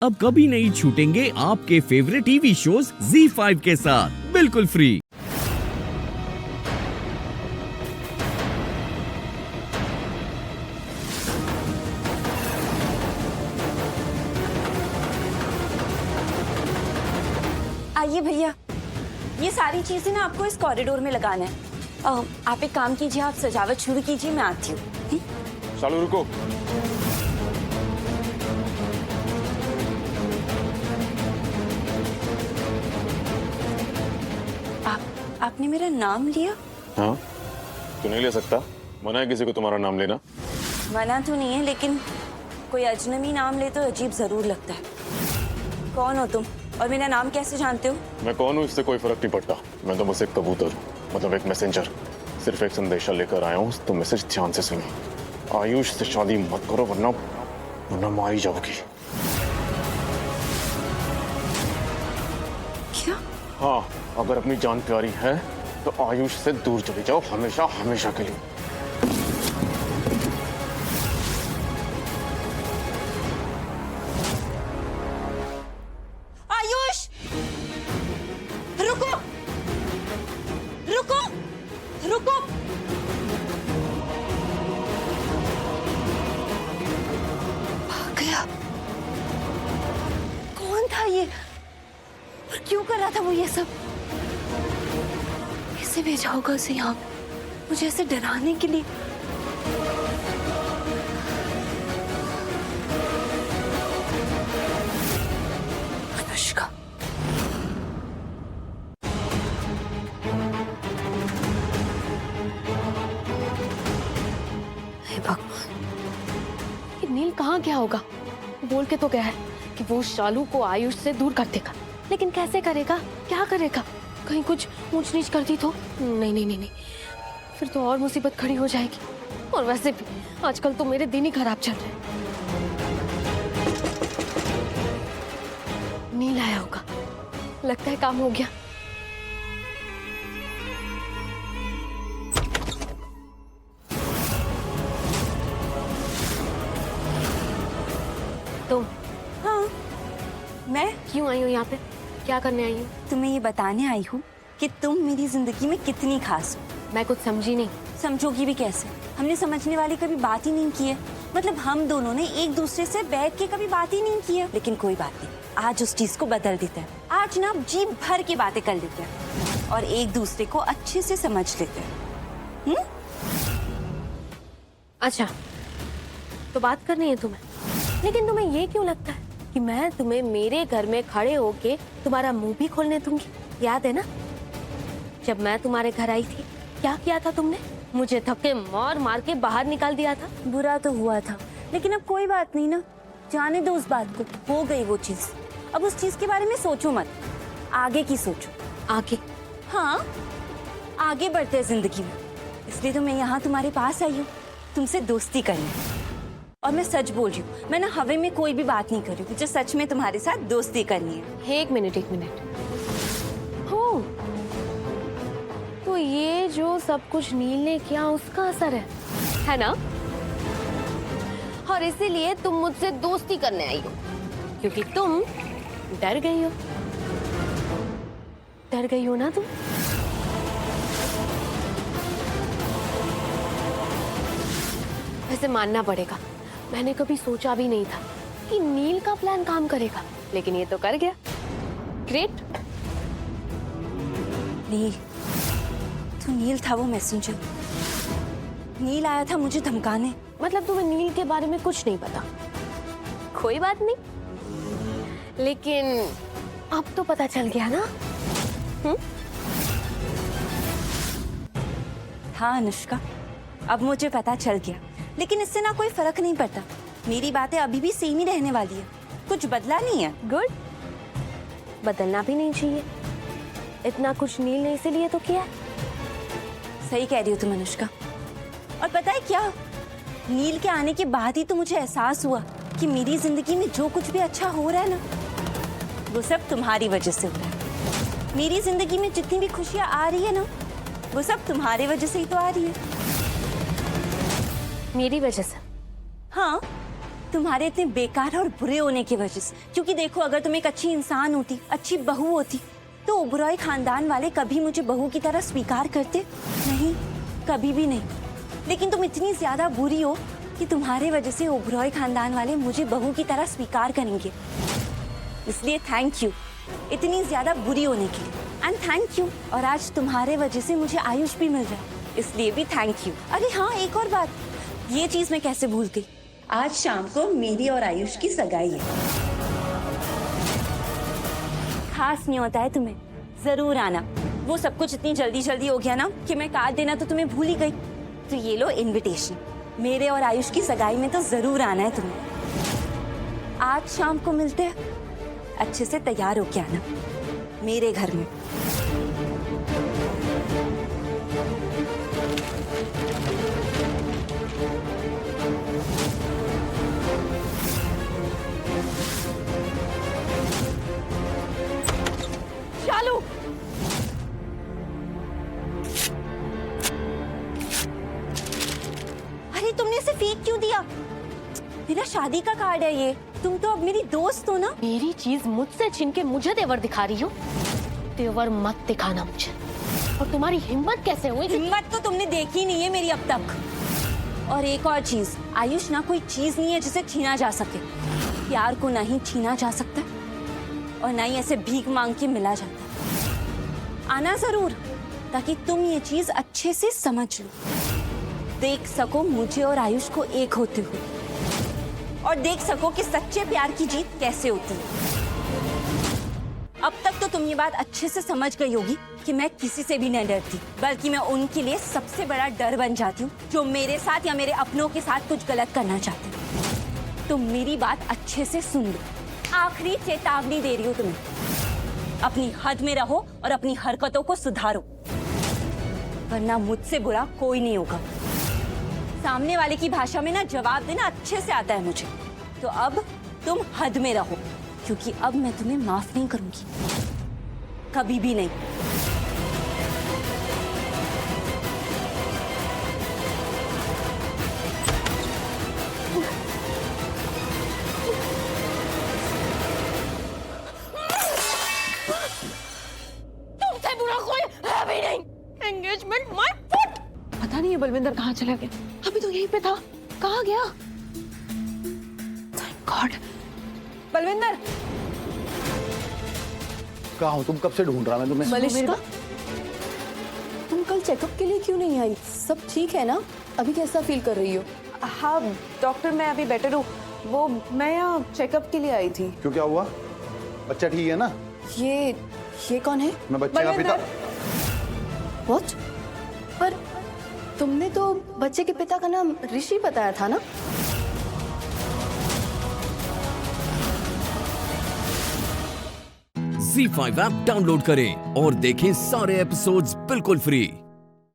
अब कभी नहीं छूटेंगे आपके फेवरेट टीवी शोज ZEE5 के साथ बिल्कुल फ्री। आइए भैया, ये सारी चीजें ना आपको इस कॉरिडोर में लगाना है। आप एक काम कीजिए, आप सजावट शुरू कीजिए, मैं आती हूँ। चालू रुको। आपने मेरा नाम लिया? हाँ, तू नहीं ले सकता, मना है किसी को तुम्हारा नाम लेना। मना तो नहीं है, लेकिन कोई अजनबी नाम ले तो अजीब जरूर लगता है। कौन हो तुम और मेरा नाम कैसे जानते हो? मैं कौन हूँ इससे कोई फर्क नहीं पड़ता। मैं तो बस एक कबूतर हूँ, मतलब एक मैसेंजर। सिर्फ एक संदेशा लेकर आया हूँ, तो मैसेज ध्यान से सुनिए। आयुष से शादी मत करो, वरना मार ही जाओगी। क्या? हाँ, अगर अपनी जान प्यारी है तो आयुष से दूर चले जाओ, हमेशा हमेशा के लिए। आयुष, रुको रुको रुको। भाग गया। कौन था ये और क्यों कर रहा था वो ये सब? कैसे भेजा होगा उसे यहाँ मुझे ऐसे डराने के लिए? अनुष्का, हे भगवान, ये नील कहाँ गया होगा? बोल के तो गया है कि वो शालू को आयुष से दूर कर देगा, लेकिन कैसे करेगा? क्या करेगा? कहीं कुछ ऊंच नीच कर दी तो? नहीं नहीं नहीं नहीं, फिर तो और मुसीबत खड़ी हो जाएगी। और वैसे भी आजकल तो मेरे दिन ही खराब चल रहे हैं। नील आया होगा, लगता है काम हो गया। तुम? हाँ, मैं क्यों आई हो यहाँ पे? क्या करने आई हो? तुम्हें ये बताने आई हूँ कि तुम मेरी जिंदगी में कितनी खास हो। मैं कुछ समझी नहीं। समझोगी भी कैसे? हमने समझने वाली कभी बात ही नहीं की है। मतलब हम दोनों ने एक दूसरे से बैठ के कभी बात ही नहीं की है। लेकिन कोई बात नहीं, आज उस चीज को बदल देते हैं। आज ना जी भर के बातें कर लेते हैं और एक दूसरे को अच्छे से समझ लेते हैं। अच्छा, तो बात करनी है तुम्हें, लेकिन तुम्हें ये क्यों लगता है कि मैं तुम्हें मेरे घर में खड़े होके तुम्हारा मुंह भी खोलने दूंगी? याद है ना, जब मैं तुम्हारे घर आई थी क्या किया था तुमने? मुझे धक्के मार मार के बाहर निकाल दिया था। बुरा तो हुआ था, लेकिन अब कोई बात नहीं ना, जाने दो उस बात को। हो गई वो चीज, अब उस चीज के बारे में सोचो मत, आगे की सोचो। आगे? हाँ, आगे बढ़ते हैं जिंदगी में, इसलिए तो मैं यहाँ तुम्हारे पास आई हूँ, तुमसे दोस्ती करने। और मैं सच बोल रही हूँ, मैं ना हवा में कोई भी बात नहीं कर रही हूँ, मुझे सच में तुम्हारे साथ दोस्ती करनी है। एक मिनट हो, तो ये जो सब कुछ नील ने किया उसका असर है ना? और इसीलिए तुम मुझसे दोस्ती करने आई हो, क्योंकि तुम डर गई हो। डर गई हो ना तुम? वैसे मानना पड़ेगा, मैंने कभी सोचा भी नहीं था कि नील का प्लान काम करेगा, लेकिन ये तो कर गया। ग्रेट। नील, तो नील था वो मैसेंजर। नील आया था मुझे धमकाने। मतलब तुम्हें नील के बारे में कुछ नहीं पता? कोई बात नहीं, लेकिन अब तो पता चल गया ना? हाँ अनुष्का, अब मुझे पता चल गया, लेकिन इससे ना कोई फर्क नहीं पड़ता। मेरी बातें अभी भी सेम ही रहने वाली है, कुछ बदला नहीं है। गुड, बदलना भी नहीं चाहिए। इतना कुछ नील ने इसीलिए तो किया है। सही कह रही हो तुम अनुष्का। और पता है क्या, नील के आने के बाद ही तो मुझे एहसास हुआ कि मेरी जिंदगी में जो कुछ भी अच्छा हो रहा है ना, वो सब तुम्हारी वजह से हो रहा है। मेरी जिंदगी में जितनी भी खुशियां आ रही है ना, वो सब तुम्हारी वजह से ही तो आ रही है। मेरी वजह से? हाँ, तुम्हारे इतने बेकार और बुरे होने की वजह से। क्योंकि देखो, अगर तुम एक अच्छी इंसान होती, अच्छी बहू होती, तो ओबरॉय खानदान वाले कभी मुझे बहू की तरह स्वीकार करते नहीं, कभी भी नहीं। लेकिन तुम इतनी ज्यादा बुरी हो कि तुम्हारे वजह से ओबरॉय खानदान वाले मुझे बहू की तरह स्वीकार करेंगे। इसलिए थैंक यू इतनी ज्यादा बुरी होने के लिए, एंड थैंक यू। और आज तुम्हारे वजह से मुझे आयुष भी मिल रहा है, इसलिए भी थैंक यू। अरे हाँ, एक और बात, ये चीज मैं कैसे भूल गई, आज शाम को मेरी और आयुष की सगाई है। खास नहीं होता है तुम्हें, जरूर आना। वो सब कुछ इतनी जल्दी जल्दी हो गया ना कि मैं कार्ड देना तो तुम्हें भूल ही गई। तो ये लो इनविटेशन, मेरे और आयुष की सगाई में तो जरूर आना है तुम्हें। आज शाम को मिलते हैं, अच्छे से तैयार होके आना मेरे घर में। शालू, अरे तुमने इसे फेंक क्यों दिया? मेरा शादी का कार्ड है ये, तुम तो अब मेरी दोस्त हो ना। मेरी चीज मुझसे छीन के मुझे तेवर दिखा रही हो? तेवर मत दिखाना मुझे। और तुम्हारी हिम्मत कैसे हुई? हिम्मत तो तुमने देखी नहीं है मेरी अब तक। और एक और चीज, आयुष ना कोई चीज नहीं है जिसे छीना जा सके। प्यार को नहीं छीना जा सकता और ना ही ऐसे भीख मांग के मिला जाता। आना जरूर, ताकि तुम ये चीज अच्छे से समझ लो, देख सको मुझे और आयुष को एक होते हुए, और देख सको कि सच्चे प्यार की जीत कैसे होती है। अब तक तो तुम ये बात अच्छे से समझ गई होगी कि मैं किसी से भी नहीं डरती, बल्कि मैं उनके लिए सबसे बड़ा डर बन जाती हूँ जो मेरे साथ या मेरे अपनों के साथ कुछ गलत करना चाहते हैं। तो मेरी बात अच्छे से सुन लो, आखिरी चेतावनी दे रही हूँ तुम्हें, अपनी हद में रहो और अपनी हरकतों को सुधारो, वरना मुझसे बुरा कोई नहीं होगा। सामने वाले की भाषा में ना जवाब देना अच्छे से आता है मुझे। तो अब तुम हद में रहो, क्योंकि अब मैं तुम्हें माफ नहीं करूंगी, कभी भी नहीं। तुमसे बुरा कोई है भी नहीं। Engagement my foot. पता नहीं ये बलविंदर कहाँ चला गया, अभी तो यहीं पे था, कहाँ गया? Thank God. बलविंदर, कहाँ हो तुम? कब से ढूंढ रहा मैं तुम्हें। मलिष्का, तुम कल चेकअप के लिए क्यों नहीं आई? सब ठीक है ना? अभी कैसा फील कर रही हो? हाँ डॉक्टर, मैं अभी बेटर हूँ। वो मैं यहाँ चेकअप के लिए आई थी। क्यों, क्या हुआ? बच्चा ठीक है ना? ये कौन है? मैं बच्चे का पिता। व्हाट? पर तुमने तो बच्चे के पिता का नाम ऋषि बताया था ना? Z5 ऐप डाउनलोड करें और देखें सारे एपिसोड्स बिल्कुल फ्री।